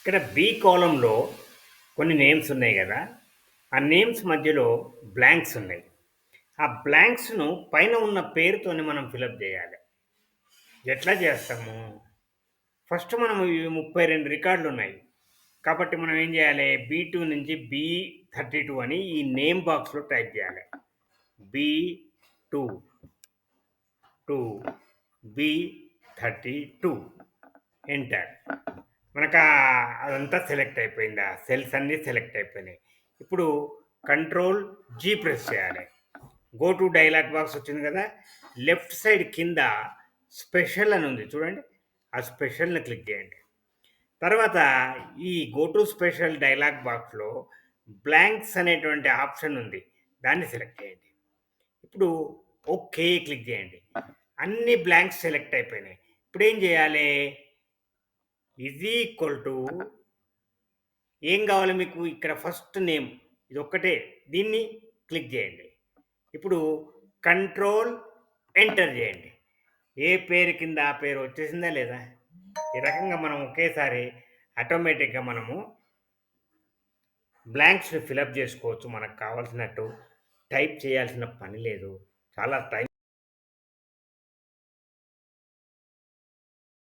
ఇక్కడ బి కాలమ్‌లో కొన్ని నేమ్స్ ఉన్నాయి గదా! ఆ నేమ్స్ మధ్యలో బ్లాంక్స్ ఉన్నాయి. ఆ బ్లాంక్స్‌ను పైన ఉన్న పేరుతోని మనం ఫిలప్ జేయాలి. ఎట్లా జేస్తాము? ఫస్ట్ మనం ఇవి 32 రికార్డులున్నాయి. కాబట్టి మనం ఏం జేయాలి? బి2 నుంచి బి32 అని ఈ నేమ్ బాక్స్‌లో టైప్ జేయాలి. బి2 టు బి32 ఎంటర్. మనకా అదంతా సెలెక్ట్ అయిపోయింది. ఆ సెల్స్ అన్నీ సెలెక్ట్ అయిపోయినాయి. ఇప్పుడు కంట్రోల్ జీ ప్రెస్ చేయాలి. గో టు డైలాగ్ బాక్స్ వచ్చింది కదా! లెఫ్ట్ సైడ్ కింద స్పెషల్ అని ఉంది చూడండి. ఆ స్పెషల్‌ని క్లిక్ చేయండి. తర్వాత ఈ గో టు స్పెషల్ డైలాగ్ బాక్స్‌లో బ్లాంక్స్ అనేటువంటి ఆప్షన్ ఉంది. దాన్ని సెలెక్ట్ చేయండి. ఇప్పుడు ఓకే క్లిక్ చేయండి. అన్ని బ్లాంక్స్ సెలెక్ట్ అయిపోయినాయి. ఇప్పుడేం చేయాలి? ఈజ్ ఈక్వల్ టు ఏం కావాలి మీకు? ఇక్కడ ఫస్ట్ నేమ్ ఇదొక్కటే. దీన్ని క్లిక్ చేయండి. ఇప్పుడు కంట్రోల్ ఎంటర్ చేయండి. ఏ పేరు కింద ఆ పేరు వచ్చేసిందా లేదా? ఈ రకంగా మనం ఒకేసారి ఆటోమేటిక్‌గా మనము బ్లాంక్స్‌ని ఫిలప్ చేసుకోవచ్చు. మనకు కావాల్సినట్టు టైప్ చేయాల్సిన పని లేదు. చాలా టైం